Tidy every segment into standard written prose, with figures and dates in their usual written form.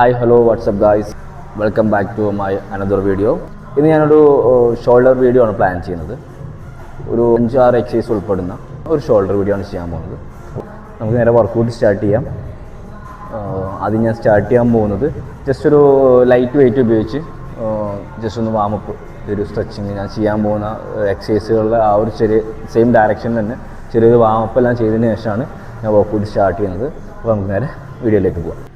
Hi hello what's up guys, welcome back to my another video. ഇന്ന് ഞാനൊരു shoulder video ആണ് plan ചെയ്യുന്നത്. ഒരു 5-6 എക്സസൈസ് ഉൾപ്പെടുന്ന ഒരു ഷോൾഡർ വീഡിയോ ആണ് ചെയ്യാൻ പോകുന്നത്. നമുക്ക് നേരെ വർക്കൗട്ട് സ്റ്റാർട്ട് ചെയ്യാം. ആദ്യം ഞാൻ സ്റ്റാർട്ട് ചെയ്യാൻ പോകുന്നത് ജസ്റ്റ് ഒരു ലൈറ്റ് വെയിറ്റ് ഉപയോഗിച്ച് ജസ്റ്റ് ഒന്ന് വാമപ്പ്, ഒരു സ്ട്രെച്ചിങ്, ഞാൻ ചെയ്യാൻ പോകുന്ന എക്സസൈസുകളിലെ ആ ഒരു ചെറിയ സെയിം ഡയറക്ഷനിൽ തന്നെ ചെറിയൊരു വാമപ്പ് എല്ലാം ചെയ്തതിന് ശേഷമാണ് ഞാൻ വർക്കൗട്ട് സ്റ്റാർട്ട് ചെയ്യുന്നത്. അപ്പോൾ നമുക്ക് നേരെ വീഡിയോയിലേക്ക് പോകാം.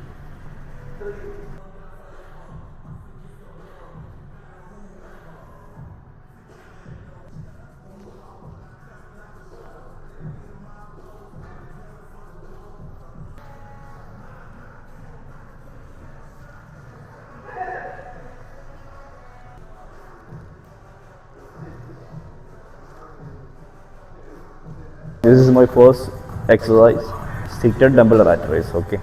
This is my first exercise, seated dumbbell rat race. Okay.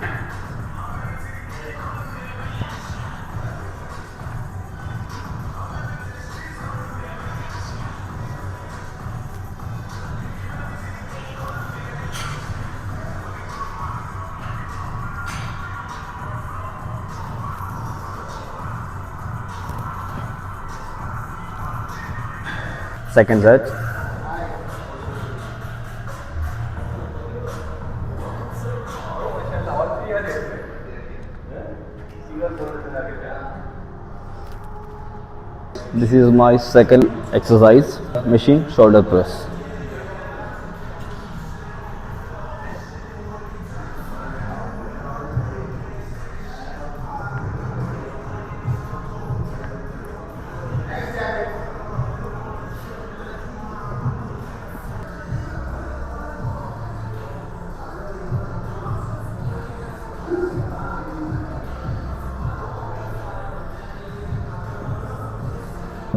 Second set. This is my second exercise, machine shoulder press.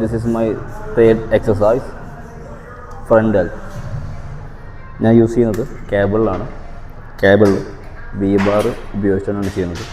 This is my third exercise, front delt. ഞാൻ യൂസ് ചെയ്യുന്നത് കേബിളിലാണ്. കേബിൾ വി ബാർ ഉപയോഗിച്ചാണ് ചെയ്യുന്നത്.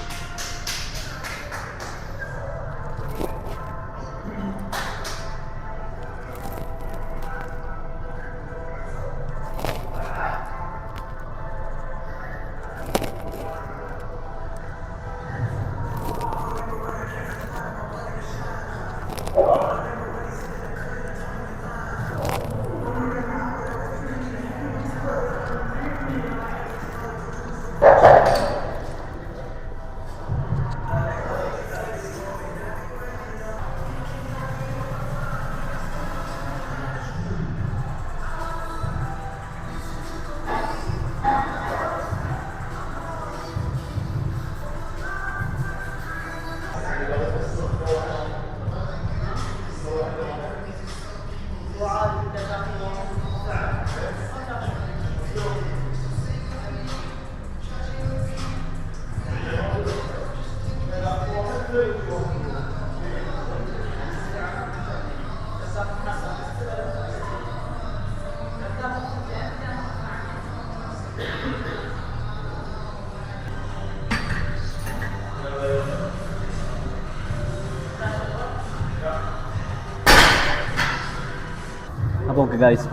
അപ്പോൾ okay guys,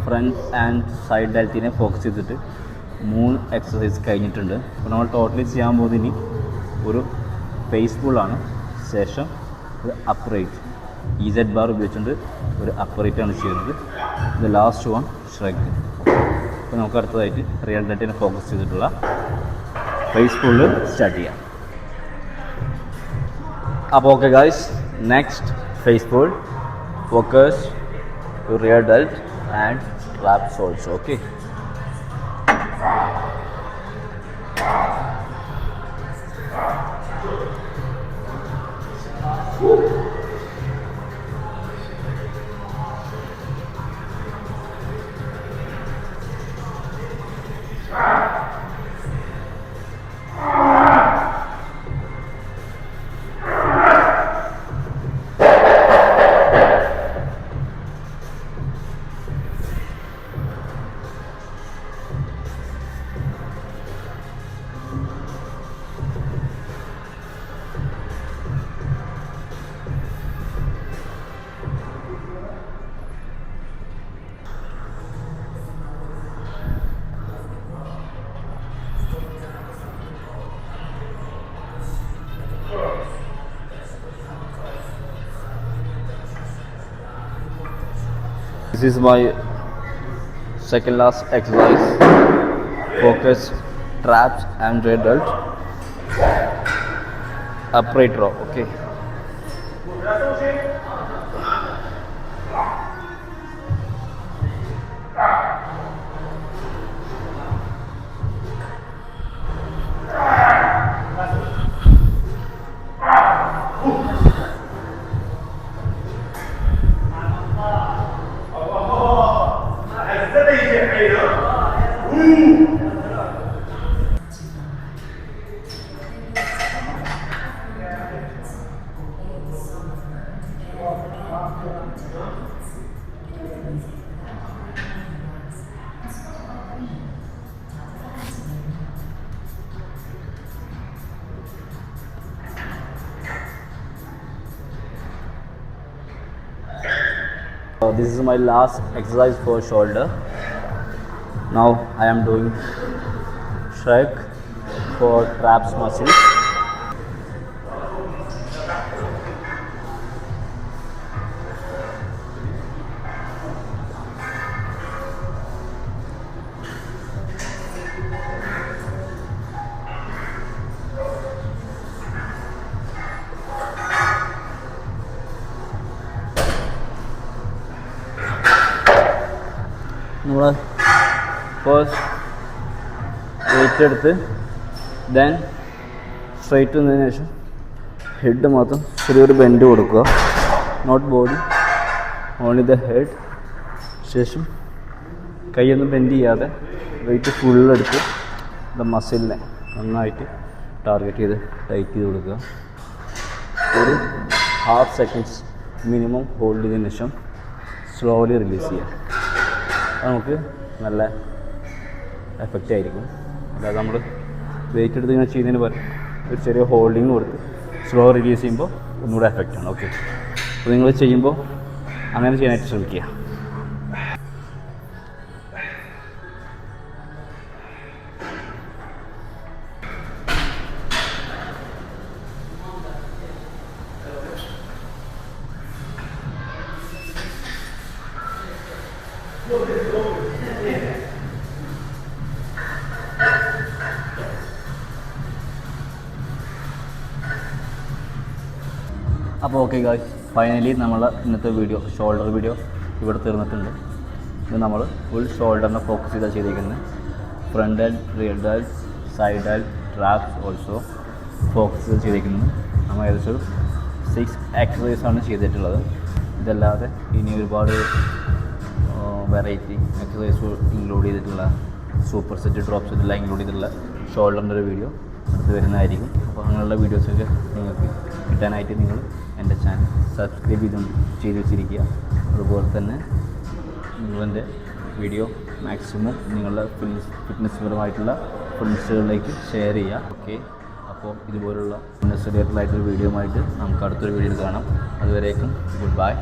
front and side ഡെൽറ്റിനെ focus ചെയ്തിട്ട് 3 exercise കഴിഞ്ഞിട്ടുണ്ട്. അപ്പോൾ നമ്മൾ ടോട്ടലി ചെയ്യാൻ പോകുന്നത് ഇനി ഒരു ഫേസ് പുള്ളാണ്, ശേഷം ഒരു അപ്രൈറ്റ് EZ ബാർ ഉപയോഗിച്ചുകൊണ്ട് ഒരു അപ്രൈറ്റാണ് ചെയ്യുന്നത്. ഇത് ലാസ്റ്റ് വൺ ഷ്രഗ്. അപ്പോൾ നമുക്ക് അടുത്തതായിട്ട് റിയൽ ഡെൽറ്റിനെ ഫോക്കസ് ചെയ്തിട്ടുള്ള ഫേസ് പുള്ള് സ്റ്റാർട്ട് ചെയ്യാം. അപ്പോൾ okay guys, next face pull, focus to rear delt and traps also. Okay. This is my second last exercise. Focus, traps and red delt. Upright row. Okay. This is my last exercise for shoulder. Now I am doing shrug for traps muscles. നമ്മൾ first weight എടുത്ത് then straight വന്നതിന് ശേഷം head മാത്രം ചെറിയൊരു bend കൊടുക്കുക, not body, only the head. ശേഷം കൈയൊന്നും bend ചെയ്യാതെ വെയിറ്റ് ഫുള്ളെടുത്ത് ദ മസിലിനെ നന്നായിട്ട് ടാർഗറ്റ് ചെയ്ത് ടൈറ്റ് ചെയ്ത് കൊടുക്കുക. ഒരു ഹാഫ് സെക്കൻഡ്സ് മിനിമം ഹോൾഡ് ചെയ്തതിന് ശേഷം സ്ലോലി റിലീസ് ചെയ്യുക. നമുക്ക് നല്ല എഫക്റ്റ് ആയിരിക്കും. അതായത് നമ്മൾ വെയിറ്റ് എടുത്ത് ഇങ്ങനെ ചെയ്യുന്നതിന് പകരം ഒരു ചെറിയ ഹോൾഡിങ് കൊടുത്ത് സ്ലോ റിലീസ് ചെയ്യുമ്പോൾ ഒന്നുകൂടെ എഫക്റ്റാണ്. ഓക്കെ, അപ്പോൾ നിങ്ങൾ ചെയ്യുമ്പോൾ അങ്ങനെ ചെയ്യാനായിട്ട് ശ്രമിക്കുക. അപ്പോൾ ഓക്കെ ഗായ്സ്, ഫൈനലി നമ്മൾ ഇന്നത്തെ വീഡിയോ ഷോൾഡർ വീഡിയോ ഇവിടെ തീർന്നിട്ടുണ്ട്. ഇത് നമ്മൾ ഫുൾ ഷോൾഡറിനെ ഫോക്കസ് ചെയ്താണ് ചെയ്തിരിക്കുന്നത്. Front delt, rear delt, side delt, traps also focus ചെയ്തിരിക്കുന്നത്. നമ്മൾ ഏകദേശം 6 എക്സസൈസാണ് ചെയ്തിട്ടുള്ളത്. ഇതല്ലാതെ ഇനി ഒരുപാട് വെറൈറ്റി എക്സസൈസ് ഇൻക്ലൂഡ് ചെയ്തിട്ടുള്ള സൂപ്പർ സെറ്റ്, ഡ്രോപ്പ് സെറ്റ് എല്ലാം ഇൻക്ലൂഡ് ചെയ്തിട്ടുള്ള ഷോൾഡറിൻ്റെ ഒരു വീഡിയോ അടുത്ത് വരുന്നതായിരിക്കും. അപ്പോൾ അങ്ങനെയുള്ള വീഡിയോസൊക്കെ നിങ്ങൾക്ക് കിട്ടാനായിട്ട് നിങ്ങൾ എൻ്റെ ചാനൽ സബ്സ്ക്രൈബ് ചെയ്ത് വെച്ചിരിക്കുക. അതുപോലെ തന്നെ നിങ്ങളെൻ്റെ വീഡിയോ മാക്സിമം നിങ്ങളുടെ ഫിറ്റ്നസ് പരമായിട്ടുള്ള ഫ്രണ്ട്സുകളിലേക്ക് ഷെയർ ചെയ്യുക. ഓക്കെ, അപ്പോൾ ഇതുപോലുള്ള ഫിറ്റ്നസ് റിലേറ്റഡ് ആയിട്ടൊരു വീഡിയോ ആയിട്ട് നമുക്ക് അടുത്തൊരു വീഡിയോയിൽ കാണാം. അതുവരേക്കും ഗുഡ് ബൈ.